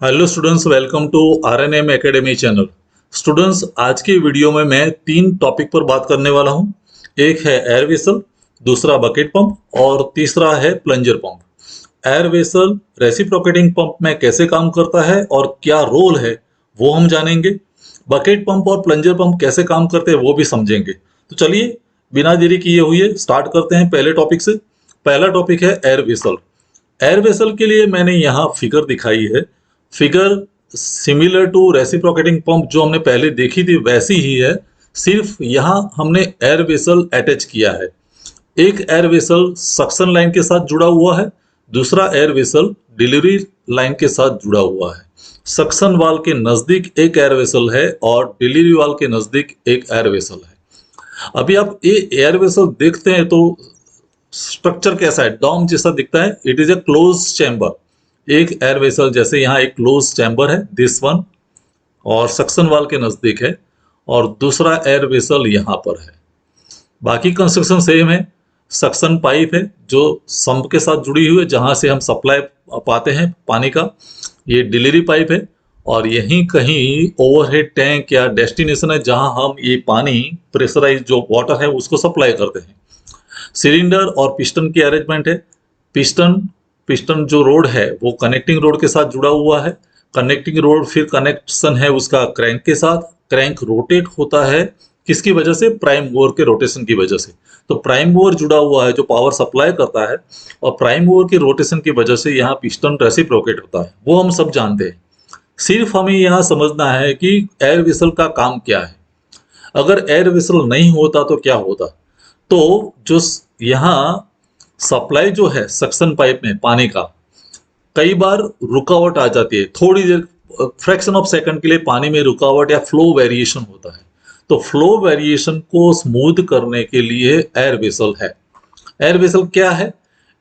Hello students, welcome to RNM academy channel. Students, आज की video में मैं 3 टॉपिक पर बात करने वाला हूं। एक है एयर वेसल, दूसरा बकेट पंप और तीसरा है plunger pump. Air vessel reciprocating pump में कैसे काम करता है और क्या रोल है वो हम जानेंगे। बकेट पंप और प्लंजर पंप कैसे काम करते हैं वो भी समझेंगे। तो चलिए बिना देरी किए हुए स्टार्ट करते हैं पहले टॉपिक से। पहला टॉपिक है एयर वेसल। एयर वेसल के लिए मैंने यहाँ फिगर दिखाई है। Figure similar to reciprocating pump जो हमने पहले देखी थी वैसी ही है, सिर्फ यहाँ हमने एयर वेसल अटैच किया है। एक एयर वेसल सक्शन लाइन के साथ जुड़ा हुआ है, दूसरा एयर वेसल डिलीवरी लाइन के साथ जुड़ा हुआ है। सक्शन वाल के नजदीक एक एयर वेसल है और डिलीवरी वाल के नजदीक एक एयर वेसल है। अभी आप ये एयर वेसल देखते हैं तो स्ट्रक्चर कैसा है, डॉम जैसा दिखता है। It is A close chamber. एक एयर वेसल जैसे यहाँ एक क्लोज चैम्बर है, दिस वन, और सक्शन वाल के नजदीक है, और दूसरा एयर वेसल यहाँ पर है। बाकी कंस्ट्रक्शन सेम है। सक्शन पाइप है जो सम्प के साथ जुड़ी हुई है, जहां से हम सप्लाई पाते हैं पानी का। ये डिलीवरी पाइप है, और यहीं कहीं ओवरहेड टैंक या डेस्टिनेशन है जहां हम ये पानी प्रेशराइज जो वाटर है उसको सप्लाई करते हैं। सिलेंडर और पिस्टन की अरेंजमेंट है। पिस्टन पिस्टन जो रोड है वो कनेक्टिंग रोड के साथ जुड़ा हुआ है। कनेक्टिंग रोड फिर कनेक्शन है उसका क्रैंक के साथ। क्रैंक रोटेट होता है किसकी वजह से? प्राइम मूवर के रोटेशन की वजह से। तो प्राइम मूवर जुड़ा हुआ है जो पावर सप्लाई करता है, और प्राइम मूवर के रोटेशन की वजह से यहाँ पिस्टन रेसिप्रोकेट होता है, वो हम सब जानते हैं। सिर्फ हमें यहाँ समझना है कि एयर वेसल का काम क्या है। अगर एयर वेसल नहीं होता तो क्या होता? तो जो यहाँ सप्लाई जो है सक्शन पाइप में पानी का, कई बार रुकावट आ जाती है थोड़ी देर, फ्रैक्शन ऑफ सेकंड के लिए पानी में रुकावट या फ्लो वेरिएशन होता है। तो फ्लो वेरिएशन को स्मूथ करने के लिए एयर वेसल है। एयर वेसल क्या है?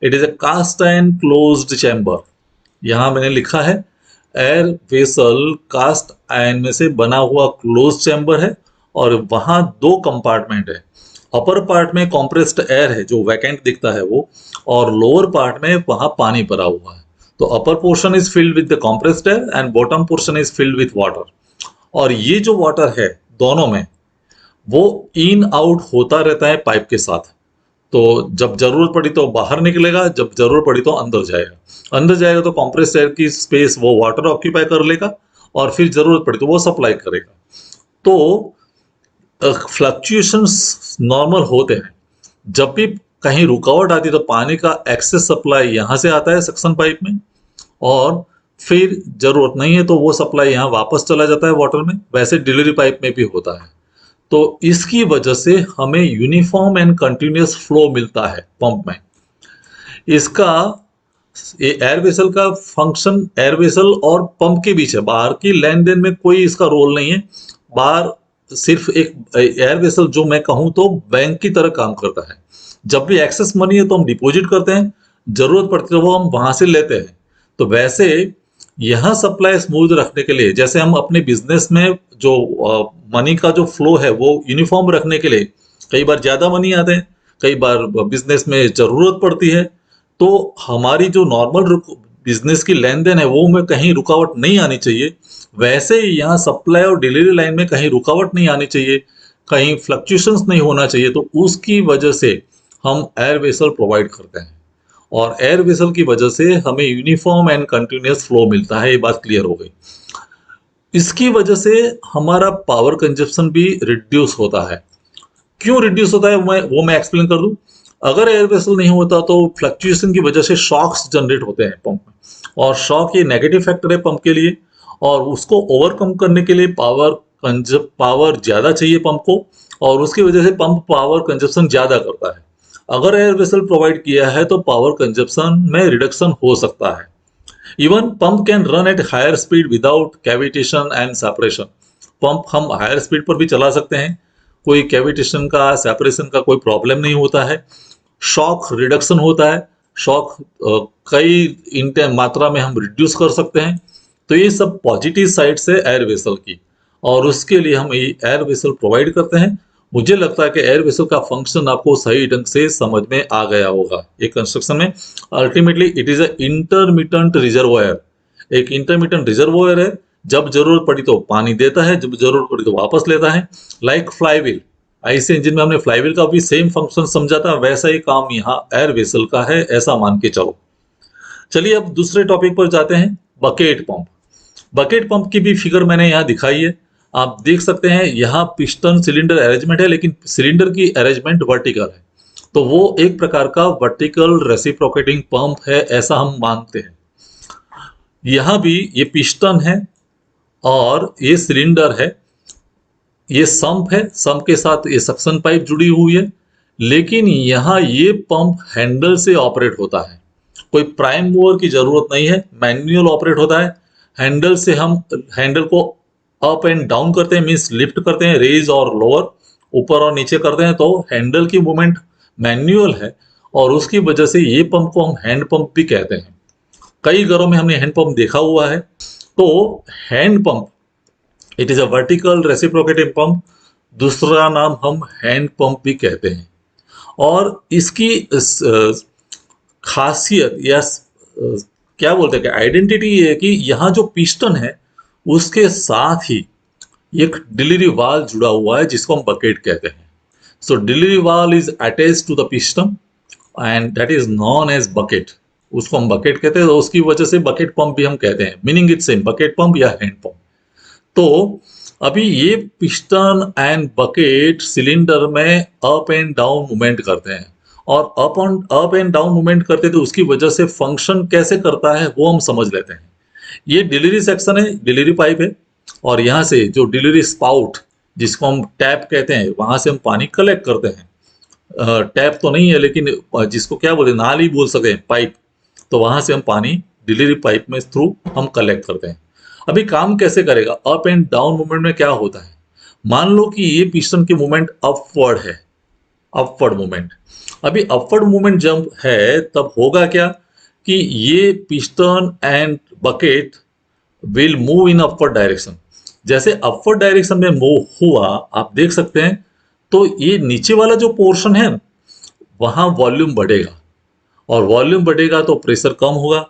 It is a cast and closed chamber. यहाँ मैंने लिखा है एयर वेसल कास्ट आयन में से बना हुआ क्लोज चैम्बर है, और वहां 2 कंपार्टमेंट है। अपर पार्ट में कॉम्प्रेस्ड एयर है जो वैकेंट दिखता है वो, और लोअर पार्ट में वहां पानी भरा हुआ है। तो upper portion is filled with the compressed air and bottom portion is filled with water. और ये जो वाटर है दोनों में, वो इन आउट होता रहता है पाइप के साथ। तो जब जरूरत पड़ी तो बाहर निकलेगा, जब जरूरत पड़ी तो अंदर जाएगा। अंदर जाएगा तो कॉम्प्रेस्ड एयर की स्पेस वो वाटर ऑक्यूपाई कर लेगा, और फिर जरूरत पड़ी तो वो सप्लाई करेगा। तो फ्लक्चुएशंस नॉर्मल होते हैं। जब भी कहीं रुकावट आती है तो पानी का एक्सेस सप्लाई यहाँ से आता है सक्शन पाइप में, और फिर जरूरत नहीं है तो वो सप्लाई यहाँ वापस चला जाता है वाटर में। वैसे डिलीवरी पाइप में भी होता है। तो इसकी वजह से हमें यूनिफॉर्म एंड कंटिन्यूअस फ्लो मिलता है पंप में। इसका ये एयर वेसल का फंक्शन एयर वेसल और पंप के बीच है, बाहर की लेन देन में कोई इसका रोल नहीं है। बाहर सिर्फ एक एयर वेसल जो मैं कहूँ तो बैंक की तरह काम करता है। जब भी एक्सेस मनी है तो हम डिपॉजिट करते हैं, जरूरत पड़ती है तो वो हम वहां से लेते हैं। तो वैसे यहाँ सप्लाई स्मूथ रखने के लिए, जैसे हम अपने बिजनेस में जो मनी का जो फ्लो है वो यूनिफॉर्म रखने के लिए, कई बार ज्यादा मनी आते हैं, कई बार बिजनेस में जरूरत पड़ती है, तो हमारी जो नॉर्मल बिजनेस की लेन देन है वो में कहीं रुकावट नहीं आनी चाहिए। वैसे ही यहाँ सप्लाई और डिलीवरी लाइन में कहीं रुकावट नहीं आनी चाहिए, कहीं फ्लक्चुएशंस नहीं होना चाहिए। तो उसकी वजह से हम एयर वेसल प्रोवाइड करते हैं, और एयर वेसल की वजह से हमें यूनिफॉर्म एंड कंटिन्यूअस फ्लो मिलता है। ये बात क्लियर हो गई। इसकी वजह से हमारा पावर कंजप्शन भी रिड्यूस होता है। क्यों रिड्यूस होता है वो मैं एक्सप्लेन कर दूं। अगर एयर वेसल नहीं होता तो फ्लक्चुएशन की वजह से शॉक्स जनरेट होते हैं पंप में, और शॉक ये नेगेटिव फैक्टर है पंप के लिए, और उसको ओवरकम करने के लिए पावर ज्यादा चाहिए पंप को, और उसकी वजह से पंप पावर कंजप्शन ज्यादा करता है। अगर एयर वेसल प्रोवाइड किया है तो पावर कंजप्शन में रिडक्शन हो सकता है। Even pump can run at higher speed without cavitation and separation. Pump हम हायर स्पीड पर भी चला सकते हैं, कोई कैविटेशन का सेपरेशन का कोई प्रॉब्लम नहीं होता है। शॉक रिडक्शन होता है, शॉक कई मात्रा में हम रिड्यूस कर सकते हैं। तो ये सब पॉजिटिव साइड से एयर वेसल की, और उसके लिए हम ये एयर वेसल प्रोवाइड करते हैं। मुझे लगता है कि एयर वेसल का फंक्शन आपको सही ढंग से समझ में आ गया होगा। ये कंस्ट्रक्शन में ultimately it is a intermittent reservoir. एक इंटरमीडिएट रिजर्वोयर है, जब जरूरत पड़ी तो पानी देता है, जब जरूरत पड़ी तो वापस लेता है। लाइक फ्लाईव्हील, ऐसे इंजन में हमने फ्लाईव्हील का भी सेम फंक्शन समझा था, वैसा ही काम यहाँ एयर वेसल का है, ऐसा मान के चलो। चलिए अब दूसरे टॉपिक पर जाते हैं, बकेट पंप। बकेट पंप की भी फिगर मैंने यहाँ दिखाई है। आप देख सकते हैं यहाँ पिस्टन सिलेंडर अरेंजमेंट है, लेकिन सिलेंडर की अरेंजमेंट वर्टिकल है, तो वो एक प्रकार का वर्टिकल रेसिप्रोकेटिंग पंप है, ऐसा हम मानते हैं। यहाँ भी ये पिस्टन है और ये सिलेंडर है, ये संप है, संप के साथ ये सक्शन पाइप जुड़ी हुई है, लेकिन यहाँ ये पंप हैंडल से ऑपरेट होता है। कोई प्राइम मूवर की जरूरत नहीं है, मैनुअल ऑपरेट होता है। हैंडल से हम हैंडल को अप एंड डाउन करते हैं, मीन्स लिफ्ट करते हैं, रेज और लोअर, ऊपर और नीचे करते हैं, तो हैंडल की मूवमेंट मैनुअल है, और उसकी वजह से ये पंप को हम हैंड पंप भी कहते हैं। कई घरों में हमने हैंड पंप देखा हुआ है। तो hand pump, it is a vertical reciprocating pump, दूसरा नाम हम हैंड पंप भी कहते हैं। और इसकी खासियत या क्या बोलते हैं कि आइडेंटिटी ये है कि यहाँ जो पिस्टन है उसके साथ ही एक डिलीवरी वाल्व जुड़ा हुआ है, जिसको हम बकेट कहते हैं। So delivery valve is attached to the piston and that is known as bucket. उसको हम बकेट कहते हैं, तो उसकी वजह से बकेट पंप भी हम कहते हैं, meaning it same, bucket pump या हैंड पंप। तो अभी ये पिस्टन एंड बकेट सिलेंडर में अप एंड डाउन मूवमेंट करते हैं, और अप एंड डाउन मूवमेंट करते हैं, तो उसकी वजह से फंक्शन कैसे करता है वो हम समझ लेते हैं। ये डिलीवरी सेक्शन है, डिलीवरी पाइप है, और यहाँ से जो डिलीवरी स्पाउट, जिसको हम टैप कहते हैं, वहां से हम पानी कलेक्ट करते हैं। टैप तो नहीं है, लेकिन जिसको क्या बोलते हैं, नाली बोल सकते हैं, पाइप, तो वहां से हम पानी डिलीवरी पाइप में थ्रू हम कलेक्ट करते हैं। अभी काम कैसे करेगा, अप एंड डाउन मूवमेंट में क्या होता है। मान लो कि ये पिस्टन की मूवमेंट अपवर्ड है, अपवर्ड मूवमेंट। अभी अपवर्ड मूवमेंट जब है तब होगा क्या कि ये piston and bucket will move in upward direction. जैसे अपवर्ड डायरेक्शन में मूव हुआ, आप देख सकते हैं, तो ये नीचे वाला जो पोर्शन है वहां वॉल्यूम बढ़ेगा, और वॉल्यूम बढ़ेगा तो प्रेशर कम होगा,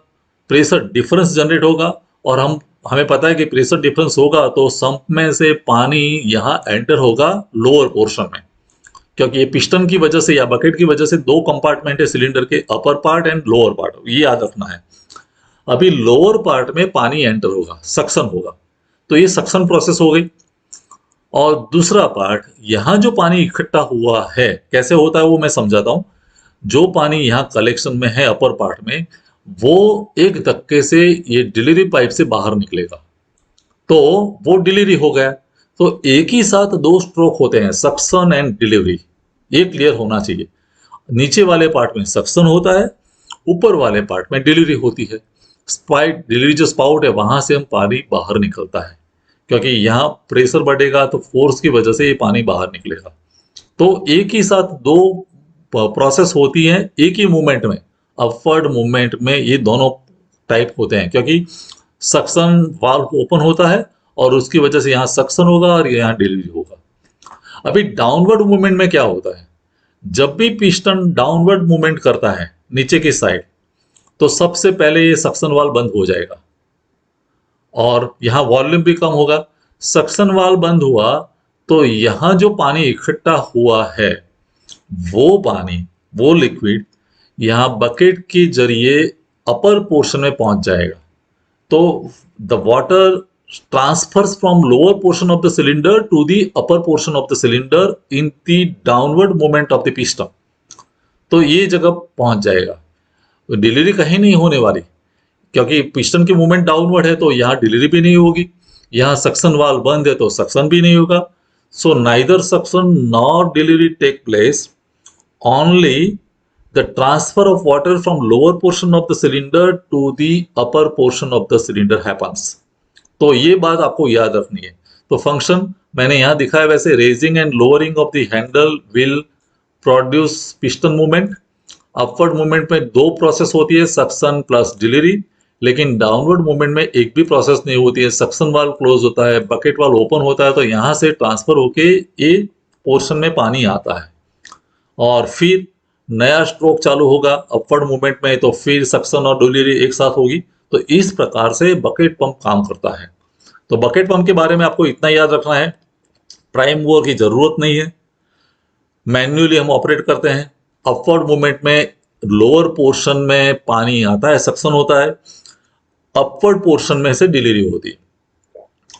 प्रेशर डिफरेंस जनरेट होगा, और हमें पता है कि प्रेशर डिफरेंस होगा तो संप में से पानी यहाँ एंटर होगा लोअर पोर्शन में, क्योंकि ये पिस्टन की वजह से या बकेट की वजह से दो कंपार्टमेंट है सिलेंडर के, upper part and lower part, ये याद रखना है। अभी लोअर पार्ट में पानी एंटर होगा, सक्शन होगा, तो ये सक्शन प्रोसेस हो गई। और दूसरा पार्ट, यहाँ जो पानी इकट्ठा हुआ है कैसे होता है वो मैं समझाता हूँ। जो पानी यहाँ कलेक्शन में है अपर पार्ट में, वो एक धक्के से ये डिलीवरी पाइप से बाहर निकलेगा, तो वो डिलीवरी हो गया। तो एक ही साथ दो स्ट्रोक होते हैं, सक्शन एंड डिलीवरी, ये क्लियर होना चाहिए। नीचे वाले पार्ट में सक्शन होता है, ऊपर वाले पार्ट में डिलीवरी होती है। स्पाइट डिलीवरी जो स्पाउट है वहां से हम पानी बाहर निकलता है, क्योंकि यहाँ प्रेशर बढ़ेगा तो फोर्स की वजह से ये पानी बाहर निकलेगा। तो एक ही साथ दो प्रोसेस होती है एक ही मूवमेंट में, अपवर्ड मूवमेंट में ये दोनों टाइप होते हैं, क्योंकि सक्शन वाल्व ओपन होता है और उसकी वजह से यहाँ सक्शन होगा और यहाँ डिलीवरी होगा। अभी डाउनवर्ड मूवमेंट में क्या होता है, जब भी पिस्टन डाउनवर्ड मूवमेंट करता है नीचे की साइड, तो सबसे पहले ये सक्शन वाल्व बंद हो जाएगा और यहाँ वॉल्यूम भी कम होगा। सक्शन वाल्व बंद हुआ तो यहाँ जो पानी इकट्ठा हुआ है वो पानी, वो लिक्विड यहाँ बकेट के जरिए अपर पोर्शन में पहुंच जाएगा। तो the water transfers from lower portion of the cylinder to the upper portion of the cylinder in the downward movement of the piston, तो ये जगह पहुंच जाएगा। डिलीवरी कहीं नहीं होने वाली, क्योंकि पिस्टन की मूवमेंट डाउनवर्ड है, तो यहाँ डिलीवरी भी नहीं होगी। यहाँ सक्शन वाल्व बंद है तो सक्शन भी नहीं होगा। So neither suction nor delivery take place, only the transfer of water from lower portion of the cylinder to the upper portion of the cylinder happens। तो ये बात आपको याद रखनी है। तो फंक्शन मैंने यहाँ दिखाया, वैसे raising and lowering of the handle will produce piston movement. Upward movement में दो प्रोसेस होती है, सक्शन प्लस डिलीवरी, लेकिन डाउनवर्ड मूवमेंट में एक भी प्रोसेस नहीं होती है। सक्शन वाल्व क्लोज होता है, बकेट वाल्व ओपन होता है, तो यहाँ से ट्रांसफर होके ये पोर्शन में पानी आता है और फिर नया स्ट्रोक चालू होगा अपवर्ड मूवमेंट में, तो फिर सक्शन और डिलीवरी एक साथ होगी, तो इस प्रकार से बकेट पंप काम करता है। तो बकेट पंप के बारे में आपको इतना याद रखना है, प्राइम मूवर की जरूरत नहीं है, मैन्युअली हम ऑपरेट करते हैं। अपवर्ड मूवमेंट में लोअर पोर्शन में पानी आता है, सक्शन होता है, अपवर्ड पोर्शन में से डिलीवरी होती है।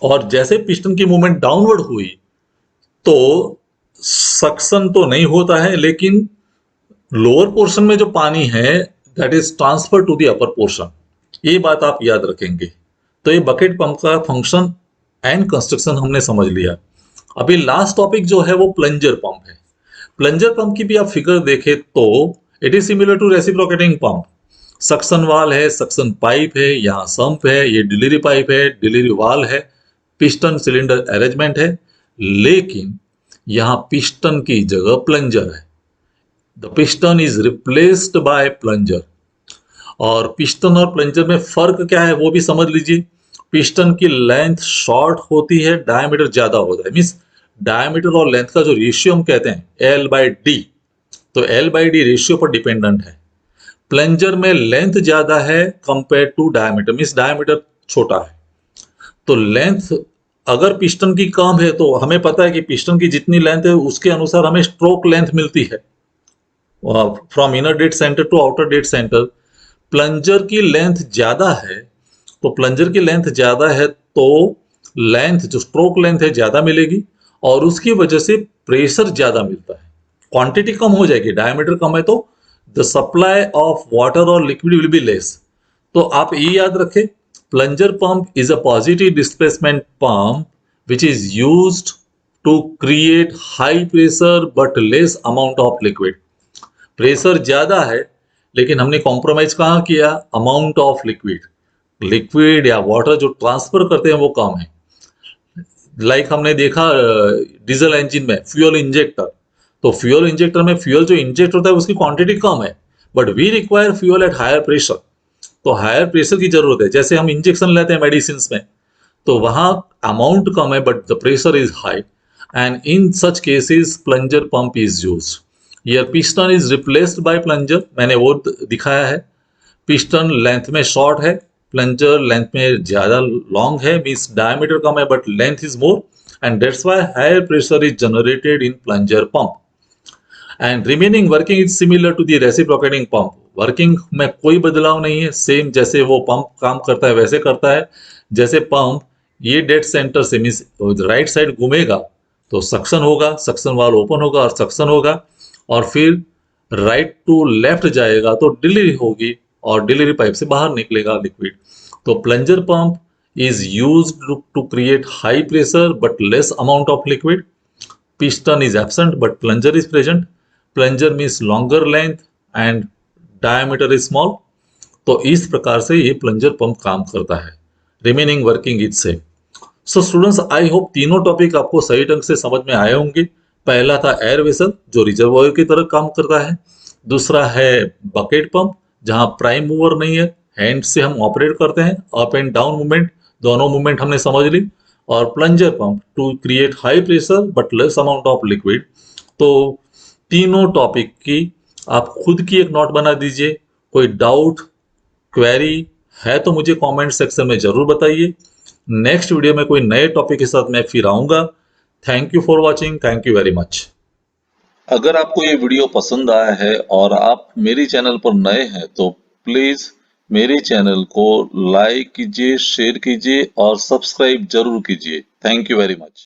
और जैसे पिस्टन की मूवमेंट डाउनवर्ड हुई तो सक्शन तो नहीं होता है, लेकिन लोअर पोर्शन में जो पानी है that is transfer to the upper portion. ये बात आप याद रखेंगे। तो ये बकेट पंप का फंक्शन एंड कंस्ट्रक्शन हमने समझ लिया। अभी लास्ट टॉपिक जो है वो प्लंजर पंप है। प्लंजर पंप की भी आप फिगर देखें तो it is similar to reciprocating pump. Suction valve है, सक्शन पाइप है, यहाँ सम्प है, ये डिलीवरी पाइप है, डिलीवरी वाल है, पिस्टन सिलेंडर अरेंजमेंट है, लेकिन यहाँ पिस्टन की जगह प्लंजर है। The piston is replaced by plunger. और पिस्टन और प्लंजर में फर्क क्या है वो भी समझ लीजिए। पिस्टन की लेंथ शॉर्ट होती है, डायमीटर ज्यादा होता है, मीन्स डायमीटर और लेंथ का जो रेशियो हम कहते हैं L/D, तो L/D रेशियो पर डिपेंडेंट है। प्लंजर में लेंथ ज्यादा है compare to diameter, means diameter छोटा है। तो लेंथ अगर पिस्टन की कम है तो हमें पता है कि पिस्टन की जितनी लेंथ है उसके अनुसार हमें स्ट्रोक लेंथ मिलती है from inner dead centre to outer dead centre. Plunger की लेंथ ज्यादा है, तो प्लंजर की लेंथ ज्यादा है तो लेंथ जो स्ट्रोक लेंथ है ज्यादा मिलेगी और उसकी वजह से प्रेशर ज्यादा मिलता है। क्वांटिटी कम हो जाएगी, डायमीटर कम है तो द सप्लाई ऑफ वाटर और लिक्विड विल बी लेस। तो आप ये याद रखें, plunger pump is a positive displacement pump which is used to create high pressure but less amount of liquid. Pressure ज्यादा है लेकिन हमने कॉम्प्रोमाइज कहाँ किया, अमाउंट ऑफ लिक्विड। लिक्विड या वाटर जो ट्रांसफर करते हैं वो कम है। लाइक हमने देखा डीजल इंजन में फ्यूल इंजेक्टर, तो फ्यूल इंजेक्टर में फ्यूल जो इंजेक्ट होता है उसकी क्वांटिटी कम है, but we require fuel at higher pressure, तो हायर प्रेशर की जरूरत है। जैसे हम इंजेक्शन लेते हैं मेडिसिन में, तो वहां अमाउंट कम है but the pressure is high, and in such cases plunger pump is used. Here piston is replaced by plunger, मैंने वो दिखाया है। पिस्टन लेंथ में शॉर्ट है, प्लंजर लेंथ में ज्यादा लॉन्ग है, मीन्स डायमीटर कम है but length is more, and that's why higher pressure is generated in plunger pump. And remaining working is similar to the reciprocating pump. Working में कोई बदलाव नहीं है, सेम जैसे वो पंप काम करता है वैसे करता है। जैसे पंप ये डेड सेंटर से मीन्स राइट साइड घूमेगा तो सक्शन होगा, सक्शन वाल ओपन होगा और सक्शन होगा, और फिर राइट टू लेफ्ट जाएगा तो डिलीवरी होगी और डिलीवरी पाइप से बाहर निकलेगा लिक्विड। तो plunger pump is used to create high pressure but less amount of liquid. Piston is absent but plunger is present. Plunger means longer length and diameter is small. तो इस प्रकार से ये plunger pump काम करता है। Remaining working is same. So students, I hope तीनों topic आपको सही ढंग से समझ में आए होंगे। पहला था एयर वेसल जो रिजर्वॉयर की तरह काम करता है। दूसरा है बकेट पंप जहां प्राइम मूवर नहीं है, हैंड से हम ऑपरेट करते हैं, अप एंड डाउन मूवमेंट, दोनों मूवमेंट हमने समझ ली। और plunger pump to create high pressure but less amount of liquid. तो तीनों टॉपिक की आप खुद की एक नोट बना दीजिए। कोई डाउट क्वेरी है तो मुझे कमेंट सेक्शन में जरूर बताइए। नेक्स्ट वीडियो में कोई नए टॉपिक के साथ मैं फिर आऊंगा। Thank you for watching, thank you very much. अगर आपको ये वीडियो पसंद आया है और आप मेरे चैनल पर नए हैं तो प्लीज मेरे चैनल को लाइक कीजिए, शेयर कीजिए और सब्सक्राइब जरूर कीजिए। Thank you very much.